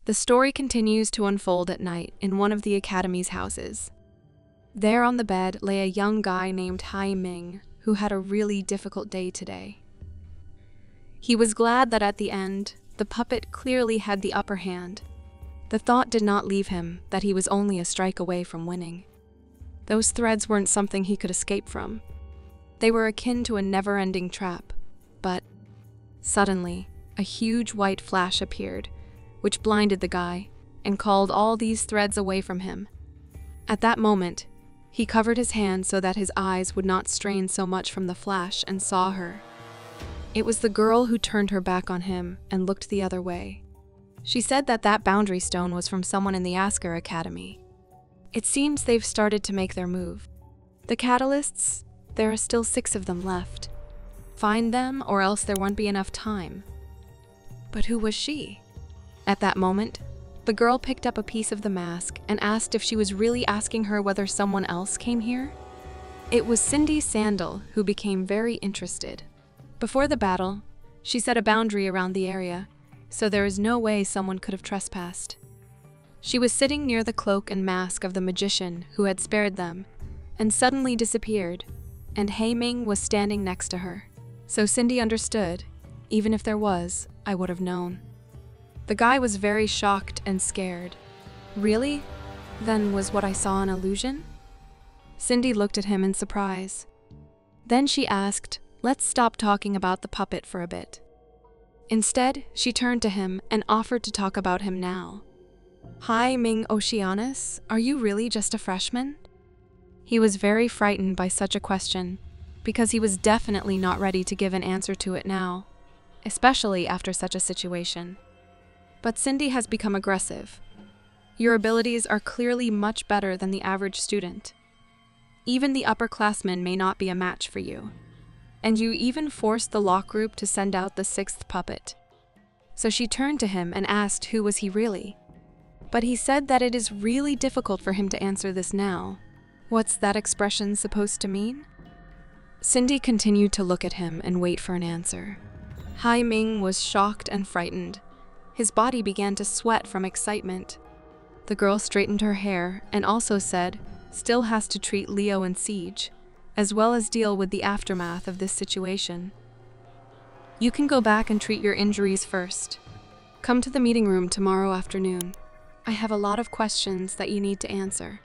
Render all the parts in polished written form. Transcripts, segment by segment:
The story continues to unfold at night in one of the Academy's houses. There on the bed lay a young guy named Hai Ming, who had a really difficult day today. He was glad that at the end, the puppet clearly had the upper hand. The thought did not leave him that he was only a strike away from winning. Those threads weren't something he could escape from. They were akin to a never-ending trap, but suddenly, a huge white flash appeared, which blinded the guy and called all these threads away from him. At that moment, he covered his hand so that his eyes would not strain so much from the flash and saw her. It was the girl who turned her back on him and looked the other way. She said that that boundary stone was from someone in the Asker Academy. It seems they've started to make their move. The catalysts, there are still 6 of them left. Find them or else there won't be enough time. But who was she? At that moment, the girl picked up a piece of the mask and asked if she was really asking her whether someone else came here. It was Cindy Sandal who became very interested. Before the battle, she set a boundary around the area, so there is no way someone could have trespassed. She was sitting near the cloak and mask of the magician who had spared them, and suddenly disappeared, and Hai Ming was standing next to her. So Cindy understood, even if there was, I would have known. The guy was very shocked and scared. Really? Then was what I saw an illusion? Cindy looked at him in surprise. Then she asked, "Let's stop talking about the puppet for a bit." Instead, she turned to him and offered to talk about him now. "Hai Ming Oceanus, are you really just a freshman?" He was very frightened by such a question, because he was definitely not ready to give an answer to it now, especially after such a situation. But Cindy has become aggressive. Your abilities are clearly much better than the average student. Even the upperclassmen may not be a match for you. And you even forced the lock group to send out the 6th puppet. So she turned to him and asked who was he really. But he said that it is really difficult for him to answer this now. What's that expression supposed to mean? Cindy continued to look at him and wait for an answer. Hai Ming was shocked and frightened. His body began to sweat from excitement. The girl straightened her hair and also said, "Still has to treat Leo in siege, as well as deal with the aftermath of this situation. You can go back and treat your injuries first. Come to the meeting room tomorrow afternoon. I have a lot of questions that you need to answer."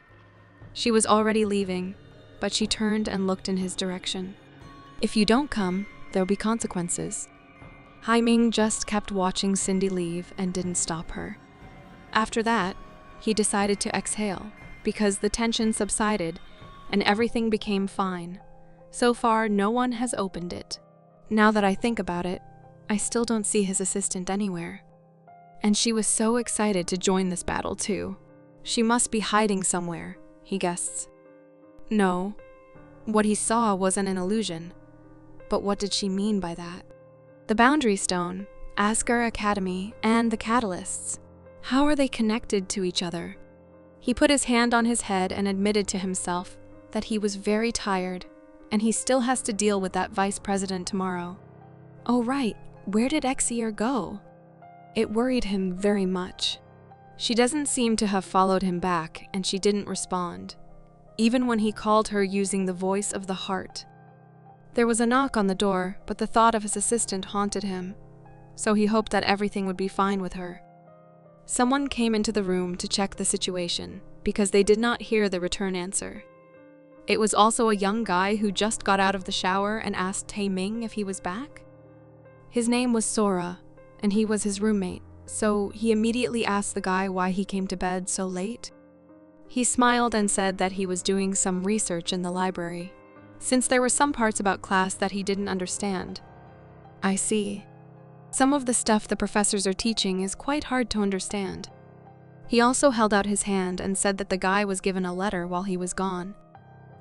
She was already leaving, but she turned and looked in his direction. "If you don't come, there'll be consequences." Hai Ming just kept watching Cindy leave and didn't stop her. After that, he decided to exhale, because the tension subsided and everything became fine. So far, no one has opened it. Now that I think about it, I still don't see his assistant anywhere. And she was so excited to join this battle too. She must be hiding somewhere, he guessed. No, what he saw wasn't an illusion. But what did she mean by that? The Boundary Stone, Asker Academy, and the Catalysts. How are they connected to each other? He put his hand on his head and admitted to himself that he was very tired, and he still has to deal with that vice president tomorrow. Oh right, where did Exier go? It worried him very much. She doesn't seem to have followed him back, and she didn't respond, even when he called her using the voice of the heart. There was a knock on the door, but the thought of his assistant haunted him, so he hoped that everything would be fine with her. Someone came into the room to check the situation, because they did not hear the return answer. It was also a young guy who just got out of the shower and asked Hai Ming if he was back. His name was Sora, and he was his roommate, so he immediately asked the guy why he came to bed so late. He smiled and said that he was doing some research in the library, since there were some parts about class that he didn't understand. I see. Some of the stuff the professors are teaching is quite hard to understand. He also held out his hand and said that the guy was given a letter while he was gone.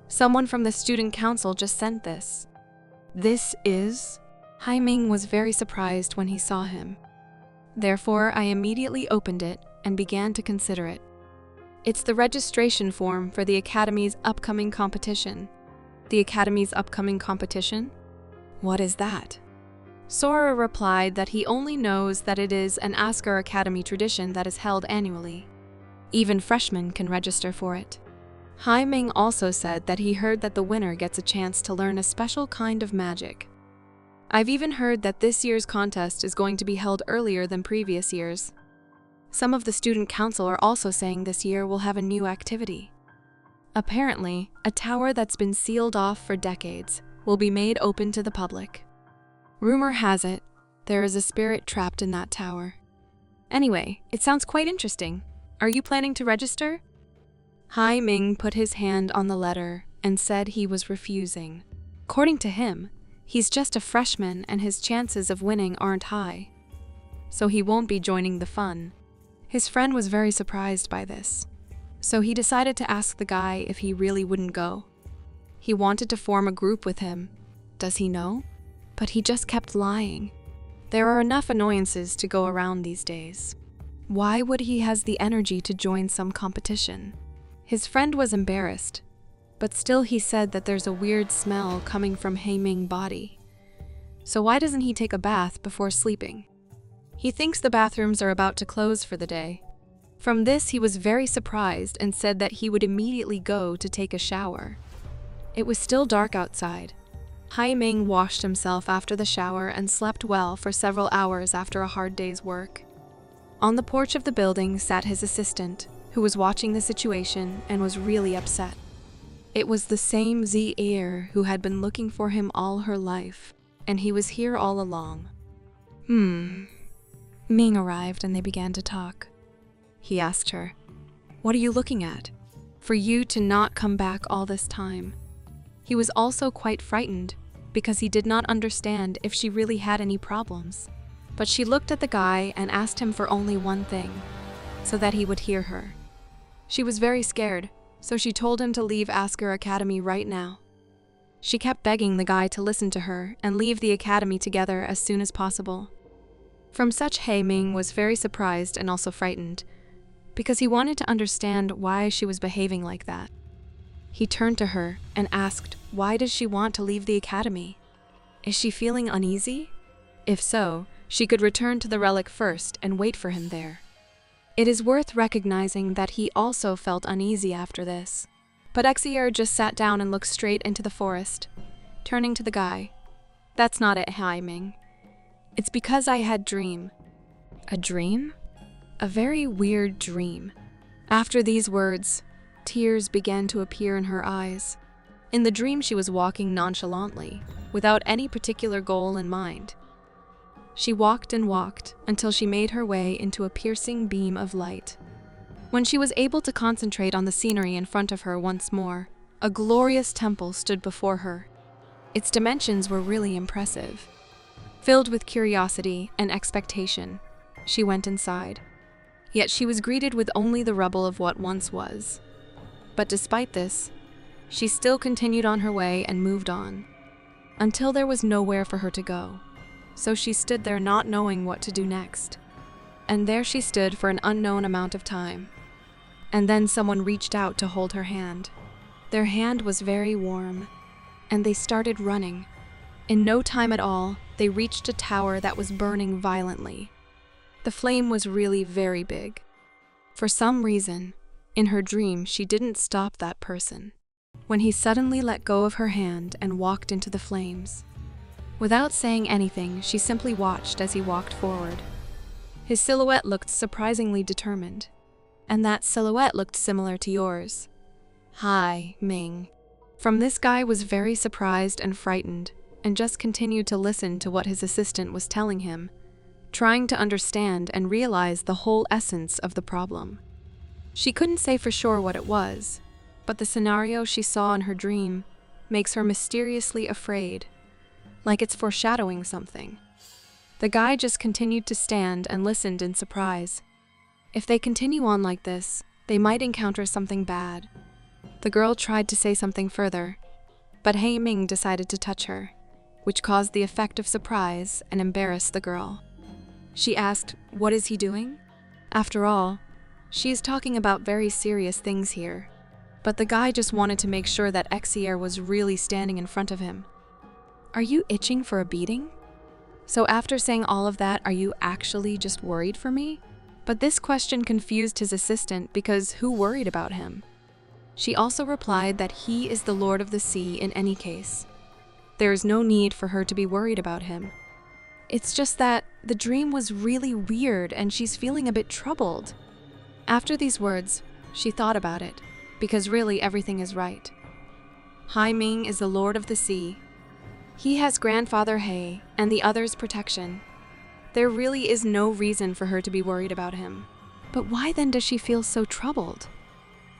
Someone from the student council just sent this. This is? Hai Ming was very surprised when he saw him. Therefore, I immediately opened it and began to consider it. It's the registration form for the Academy's upcoming competition. The Academy's upcoming competition? What is that? Sora replied that he only knows that it is an Asker Academy tradition that is held annually. Even freshmen can register for it. Haiming also said that he heard that the winner gets a chance to learn a special kind of magic. I've even heard that this year's contest is going to be held earlier than previous years. Some of the student council are also saying this year will have a new activity. Apparently, a tower that's been sealed off for decades will be made open to the public. Rumor has it, there is a spirit trapped in that tower. Anyway, it sounds quite interesting. Are you planning to register? Haiming put his hand on the letter and said he was refusing. According to him, he's just a freshman and his chances of winning aren't high. So he won't be joining the fun. His friend was very surprised by this. So he decided to ask the guy if he really wouldn't go. He wanted to form a group with him. Does he know? But he just kept lying. There are enough annoyances to go around these days. Why would he has the energy to join some competition? His friend was embarrassed, but still he said that there's a weird smell coming from Haiming's body. So why doesn't he take a bath before sleeping? He thinks the bathrooms are about to close for the day. From this, he was very surprised and said that he would immediately go to take a shower. It was still dark outside. Haiming washed himself after the shower and slept well for several hours after a hard day's work. On the porch of the building sat his assistant, who was watching the situation and was really upset. It was the same Zi'er who had been looking for him all her life, and he was here all along. Ming arrived and they began to talk. He asked her, "What are you looking at? For you to not come back all this time." He was also quite frightened because he did not understand if she really had any problems. But she looked at the guy and asked him for only one thing, so that he would hear her. She was very scared, so she told him to leave Asker Academy right now. She kept begging the guy to listen to her and leave the academy together as soon as possible. From such, Haiming was very surprised and also frightened, because he wanted to understand why she was behaving like that. He turned to her and asked, why does she want to leave the academy? Is she feeling uneasy? If so, she could return to the relic first and wait for him there. It is worth recognizing that he also felt uneasy after this. But Exier just sat down and looked straight into the forest, turning to the guy. "That's not it, Haiming. It's because I had dream." "A dream?" "A very weird dream." After these words, tears began to appear in her eyes. In the dream, she was walking nonchalantly, without any particular goal in mind. She walked and walked until she made her way into a piercing beam of light. When she was able to concentrate on the scenery in front of her once more, a glorious temple stood before her. Its dimensions were really impressive. Filled with curiosity and expectation, she went inside. Yet she was greeted with only the rubble of what once was. But despite this, she still continued on her way and moved on, until there was nowhere for her to go. So she stood there not knowing what to do next. And there she stood for an unknown amount of time. And then someone reached out to hold her hand. Their hand was very warm, and they started running. In no time at all, they reached a tower that was burning violently. The flame was really very big. For some reason, in her dream, she didn't stop that person, when he suddenly let go of her hand and walked into the flames. Without saying anything, she simply watched as he walked forward. His silhouette looked surprisingly determined, and that silhouette looked similar to yours. "Hi, Ming." From this, guy was very surprised and frightened, and just continued to listen to what his assistant was telling him, trying to understand and realize the whole essence of the problem. She couldn't say for sure what it was, but the scenario she saw in her dream makes her mysteriously afraid, like it's foreshadowing something. The guy just continued to stand and listened in surprise. If they continue on like this, they might encounter something bad. The girl tried to say something further, but Haiming decided to touch her, which caused the effect of surprise and embarrassed the girl. She asked, "What is he doing?" After all, she is talking about very serious things here, but the guy just wanted to make sure that Exier was really standing in front of him. "Are you itching for a beating?" So after saying all of that, are you actually just worried for me? But this question confused his assistant because who worried about him? She also replied that he is the Lord of the Sea in any case. There is no need for her to be worried about him. It's just that the dream was really weird and she's feeling a bit troubled. After these words, she thought about it, because really everything is right. Hai Ming is the Lord of the Sea. He has Grandfather He and the others' protection. There really is no reason for her to be worried about him. But why then does she feel so troubled?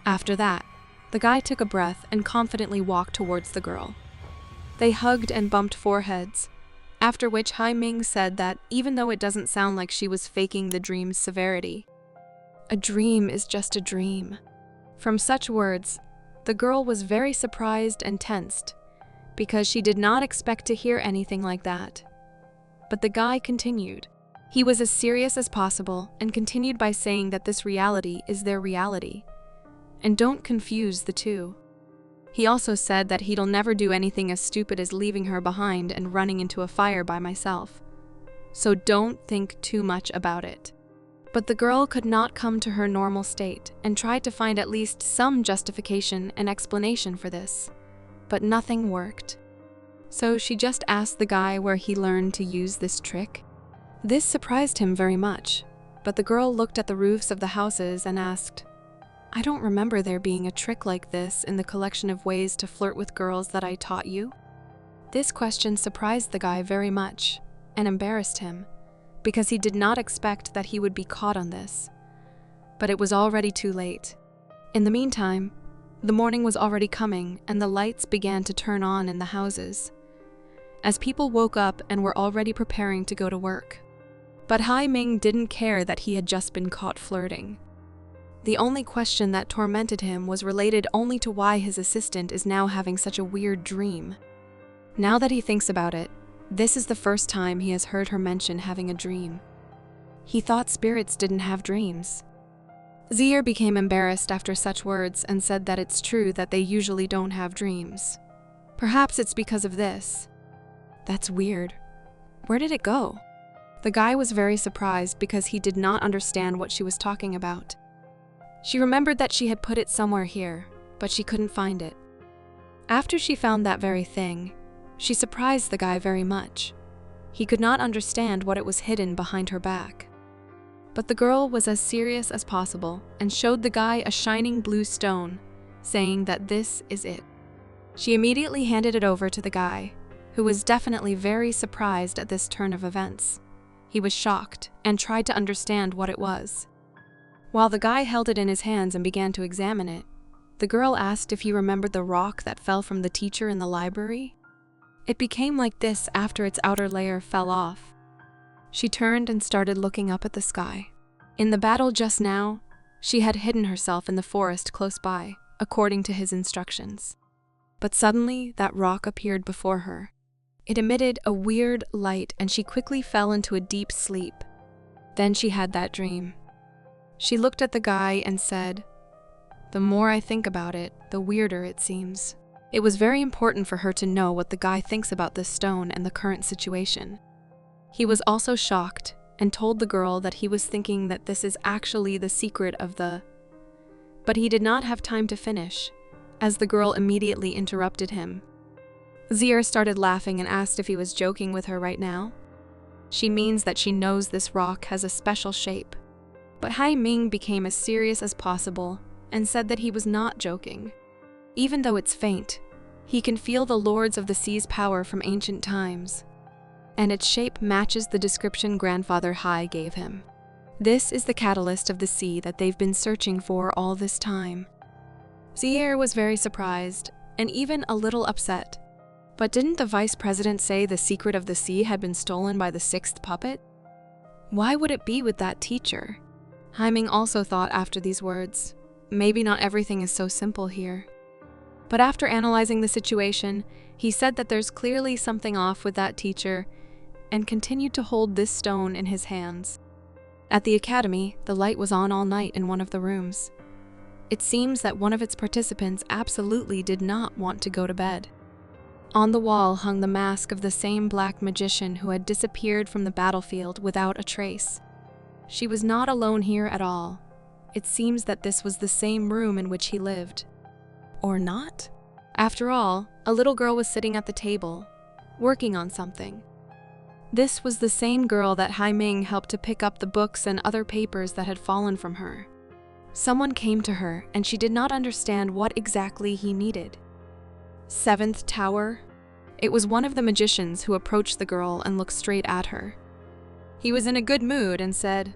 After that, the guy took a breath and confidently walked towards the girl. They hugged and bumped foreheads, after which Hai Ming said that even though it doesn't sound like she was faking the dream's severity, a dream is just a dream. From such words, the girl was very surprised and tensed, because she did not expect to hear anything like that. But the guy continued. He was as serious as possible and continued by saying that this reality is their reality, and don't confuse the two. He also said that he'll never do anything as stupid as leaving her behind and running into a fire by myself. So don't think too much about it. But the girl could not come to her normal state and tried to find at least some justification and explanation for this. But nothing worked. So she just asked the guy where he learned to use this trick. This surprised him very much, but the girl looked at the roofs of the houses and asked, "I don't remember there being a trick like this in the collection of ways to flirt with girls that I taught you." This question surprised the guy very much and embarrassed him, because he did not expect that he would be caught on this. But it was already too late. In the meantime, the morning was already coming and the lights began to turn on in the houses, as people woke up and were already preparing to go to work. But Hai Ming didn't care that he had just been caught flirting. The only question that tormented him was related only to why his assistant is now having such a weird dream. Now that he thinks about it, this is the first time he has heard her mention having a dream. He thought spirits didn't have dreams. Zier became embarrassed after such words and said that it's true that they usually don't have dreams. Perhaps it's because of this. That's weird. Where did it go? The guy was very surprised because he did not understand what she was talking about. She remembered that she had put it somewhere here, but she couldn't find it. After she found that very thing, she surprised the guy very much. He could not understand what it was hidden behind her back. But the girl was as serious as possible and showed the guy a shining blue stone, saying that this is it. She immediately handed it over to the guy, who was definitely very surprised at this turn of events. He was shocked and tried to understand what it was. While the guy held it in his hands and began to examine it, the girl asked if he remembered the rock that fell from the teacher in the library. It became like this after its outer layer fell off. She turned and started looking up at the sky. In the battle just now, she had hidden herself in the forest close by, according to his instructions. But suddenly, that rock appeared before her. It emitted a weird light and she quickly fell into a deep sleep. Then she had that dream. She looked at the guy and said, "The more I think about it, the weirder it seems." It was very important for her to know what the guy thinks about this stone and the current situation. He was also shocked and told the girl that he was thinking that this is actually the secret of the... But he did not have time to finish, as the girl immediately interrupted him. Zier started laughing and asked if he was joking with her right now. She means that she knows this rock has a special shape. But Hai Ming became as serious as possible and said that he was not joking. Even though it's faint, he can feel the Lords of the Sea's power from ancient times, and its shape matches the description Grandfather Hai gave him. This is the catalyst of the sea that they've been searching for all this time. Zier was very surprised and even a little upset. But didn't the vice president say the secret of the sea had been stolen by the sixth puppet? Why would it be with that teacher? Hai Ming also thought after these words, maybe not everything is so simple here. But after analyzing the situation, he said that there's clearly something off with that teacher and continued to hold this stone in his hands. At the academy, the light was on all night in one of the rooms. It seems that one of its participants absolutely did not want to go to bed. On the wall hung the mask of the same black magician who had disappeared from the battlefield without a trace. She was not alone here at all. It seems that this was the same room in which he lived. Or not? After all, a little girl was sitting at the table, working on something. This was the same girl that Hai Ming helped to pick up the books and other papers that had fallen from her. Someone came to her, and she did not understand what exactly he needed. Seventh Tower? It was one of the magicians who approached the girl and looked straight at her. He was in a good mood and said,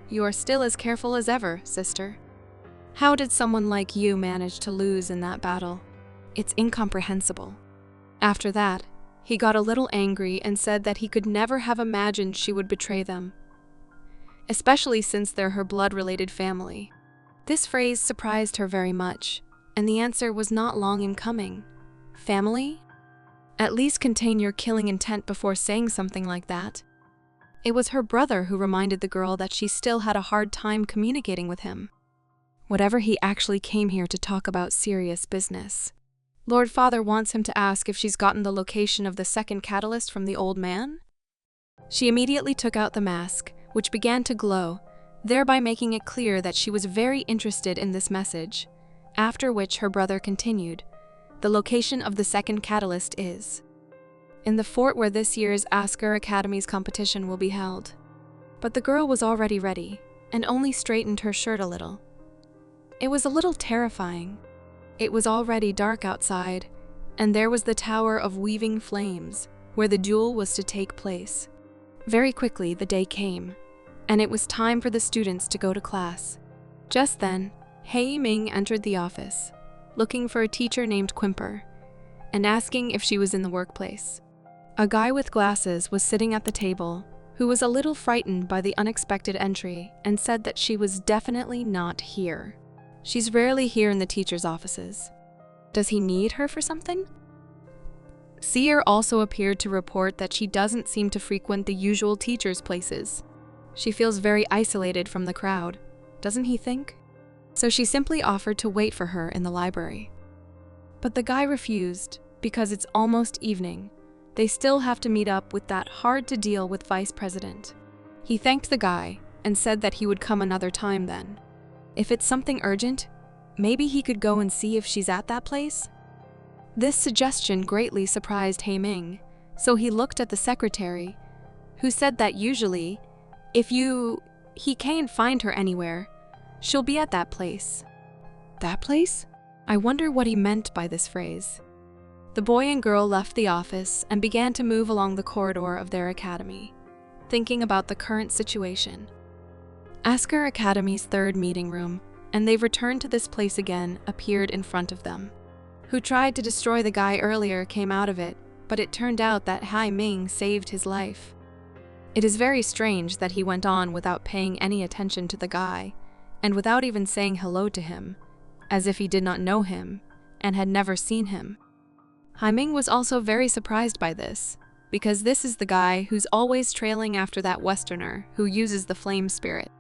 "You are still as careful as ever, sister. How did someone like you manage to lose in that battle? It's incomprehensible." After that, he got a little angry and said that he could never have imagined she would betray them, especially since they're her blood-related family. This phrase surprised her very much, and the answer was not long in coming. Family? At least contain your killing intent before saying something like that. It was her brother who reminded the girl that she still had a hard time communicating with him. Whatever, he actually came here to talk about serious business. Lord Father wants him to ask if she's gotten the location of the second catalyst from the old man? She immediately took out the mask, which began to glow, thereby making it clear that she was very interested in this message, after which her brother continued, "The location of the second catalyst is in the fort where this year's Asker Academy's competition will be held." But the girl was already ready, and only straightened her shirt a little. It was a little terrifying. It was already dark outside, and there was the Tower of Weaving Flames, where the duel was to take place. Very quickly, the day came, and it was time for the students to go to class. Just then, Hai Ming entered the office, looking for a teacher named Quimper, and asking if she was in the workplace. A guy with glasses was sitting at the table, who was a little frightened by the unexpected entry and said that she was definitely not here. She's rarely here in the teacher's offices. Does he need her for something? Seer also appeared to report that she doesn't seem to frequent the usual teachers' places. She feels very isolated from the crowd, doesn't he think? So she simply offered to wait for her in the library. But the guy refused, because it's almost evening. They still have to meet up with that hard-to-deal-with vice president. He thanked the guy and said that he would come another time then. If it's something urgent, maybe he could go and see if she's at that place? This suggestion greatly surprised Hai Ming, so he looked at the secretary, who said that usually, if he can't find her anywhere, she'll be at that place. That place? I wonder what he meant by this phrase. The boy and girl left the office and began to move along the corridor of their academy, thinking about the current situation. Asker Academy's third meeting room, and they've returned to this place again, appeared in front of them. Who tried to destroy the guy earlier came out of it, but it turned out that Hai Ming saved his life. It is very strange that he went on without paying any attention to the guy, and without even saying hello to him, as if he did not know him, and had never seen him. Hai Ming was also very surprised by this, because this is the guy who's always trailing after that Westerner who uses the flame spirit.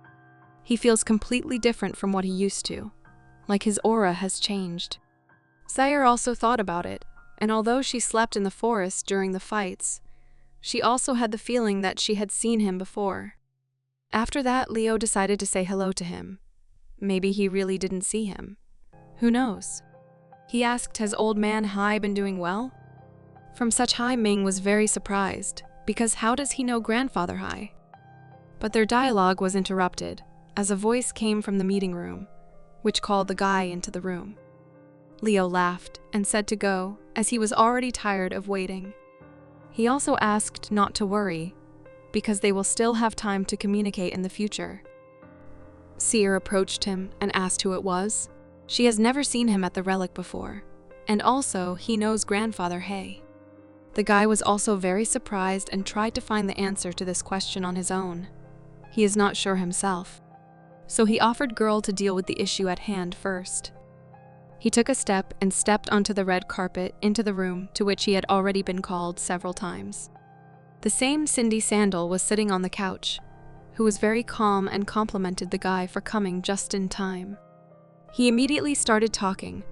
He feels completely different from what he used to, like his aura has changed. Sayre also thought about it, and although she slept in the forest during the fights, she also had the feeling that she had seen him before. After that, Leo decided to say hello to him. Maybe he really didn't see him. Who knows? He asked, has old man Hai been doing well? From such, Hai Ming was very surprised, because how does he know grandfather Hai? But their dialogue was interrupted, as a voice came from the meeting room, which called the guy into the room. Leo laughed and said to go, as he was already tired of waiting. He also asked not to worry, because they will still have time to communicate in the future. Seer approached him and asked who it was. She has never seen him at the relic before, and also he knows grandfather Hai. The guy was also very surprised and tried to find the answer to this question on his own. He is not sure himself, so he offered girl to deal with the issue at hand first. He took a step and stepped onto the red carpet into the room to which he had already been called several times. The same Cindy Sandal was sitting on the couch, who was very calm and complimented the guy for coming just in time. He immediately started talking,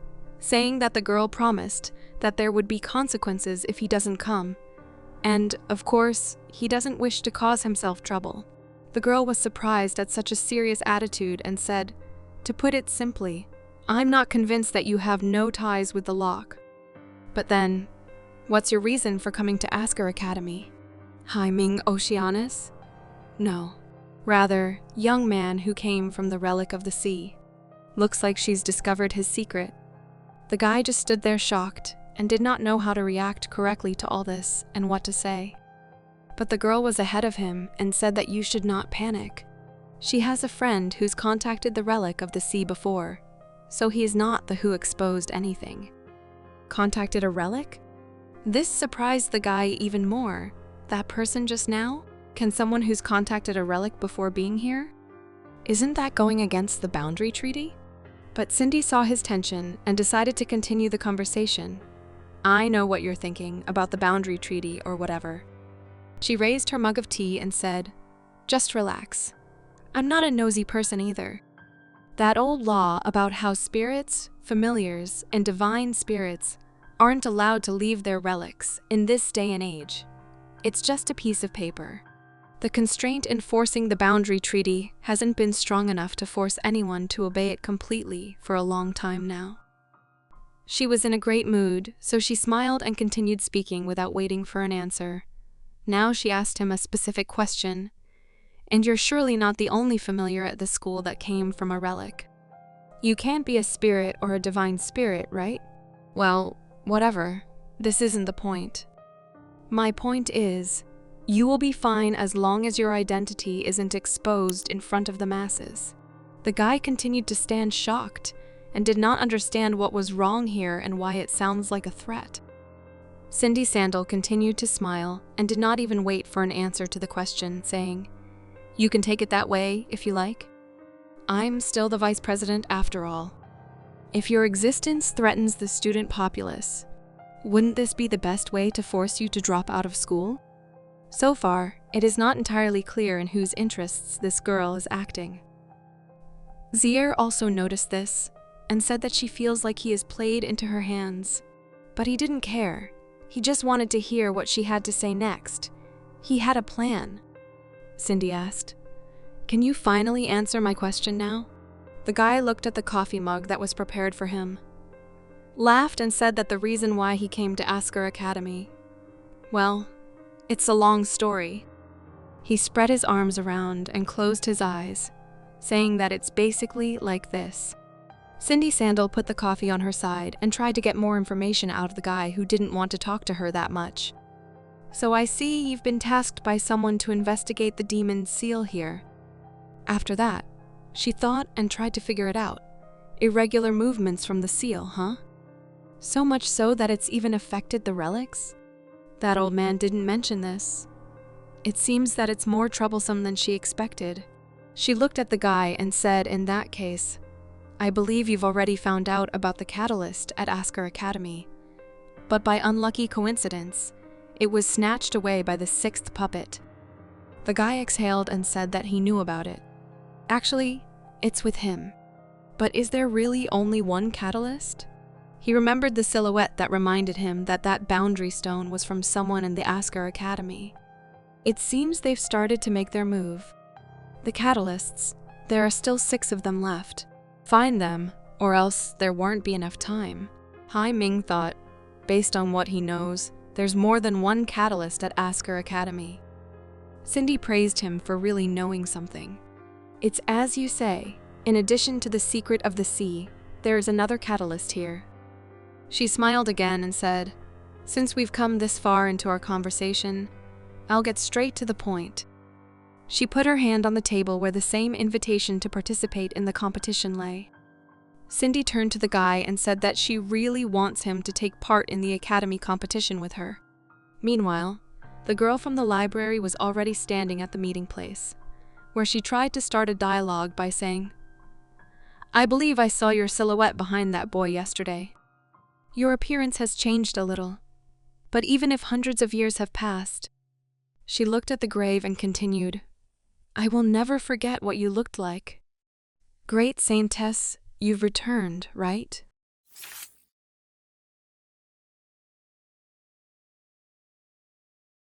saying that the girl promised that there would be consequences if he doesn't come. And, of course, he doesn't wish to cause himself trouble. The girl was surprised at such a serious attitude and said, "To put it simply, I'm not convinced that you have no ties with the lock." But then, what's your reason for coming to Asker Academy? Haiming Oceanus? No. Rather, young man who came from the relic of the sea. Looks like she's discovered his secret. The guy just stood there shocked and did not know how to react correctly to all this and what to say. But the girl was ahead of him and said that you should not panic. She has a friend who's contacted the relic of the sea before, so he is not the who exposed anything. Contacted a relic? This surprised the guy even more. That person just now? Can someone who's contacted a relic before being here? Isn't that going against the boundary treaty? But Cindy saw his tension and decided to continue the conversation. I know what you're thinking about the boundary treaty or whatever. She raised her mug of tea and said, "Just relax. I'm not a nosy person either. That old law about how spirits, familiars, and divine spirits aren't allowed to leave their relics in this day and age. It's just a piece of paper. The constraint enforcing the boundary treaty hasn't been strong enough to force anyone to obey it completely for a long time now." She was in a great mood, so she smiled and continued speaking without waiting for an answer. Now she asked him a specific question. "And you're surely not the only familiar at the school that came from a relic. You can't be a spirit or a divine spirit, right?" "Well, whatever. This isn't the point. My point is, you will be fine as long as your identity isn't exposed in front of the masses." The guy continued to stand shocked and did not understand what was wrong here and why it sounds like a threat. Cindy Sandal continued to smile and did not even wait for an answer to the question, saying, "You can take it that way if you like. I'm still the vice president after all. If your existence threatens the student populace, wouldn't this be the best way to force you to drop out of school?" So far, it is not entirely clear in whose interests this girl is acting. Zier also noticed this and said that she feels like he is played into her hands. But he didn't care. He just wanted to hear what she had to say next. He had a plan. Cindy asked, "Can you finally answer my question now?" The guy looked at the coffee mug that was prepared for him, laughed and said that the reason why he came to Asker Academy, well, it's a long story. He spread his arms around and closed his eyes, saying that it's basically like this. Cindy Sandal put the coffee on her side and tried to get more information out of the guy who didn't want to talk to her that much. "So I see you've been tasked by someone to investigate the demon's seal here." After that, she thought and tried to figure it out. Irregular movements from the seal, huh? So much so that it's even affected the relics? That old man didn't mention this. It seems that it's more troublesome than she expected. She looked at the guy and said, "In that case, I believe you've already found out about the catalyst at Asker Academy. But by unlucky coincidence, it was snatched away by the sixth puppet." The guy exhaled and said that he knew about it. Actually, it's with him. But is there really only one catalyst? He remembered the silhouette that reminded him that that boundary stone was from someone in the Asker Academy. It seems they've started to make their move. The catalysts, there are still 6 of them left. Find them, or else there won't be enough time. Hai Ming thought, based on what he knows, there's more than one catalyst at Asker Academy. Cindy praised him for really knowing something. "It's as you say, in addition to the secret of the sea, there is another catalyst here." She smiled again and said, "Since we've come this far into our conversation, I'll get straight to the point." She put her hand on the table where the same invitation to participate in the competition lay. Cindy turned to the guy and said that she really wants him to take part in the academy competition with her. Meanwhile, the girl from the library was already standing at the meeting place, where she tried to start a dialogue by saying, "I believe I saw your silhouette behind that boy yesterday. Your appearance has changed a little, but even if hundreds of years have passed..." She looked at the grave and continued, "I will never forget what you looked like. Great Saintess, you've returned, right?"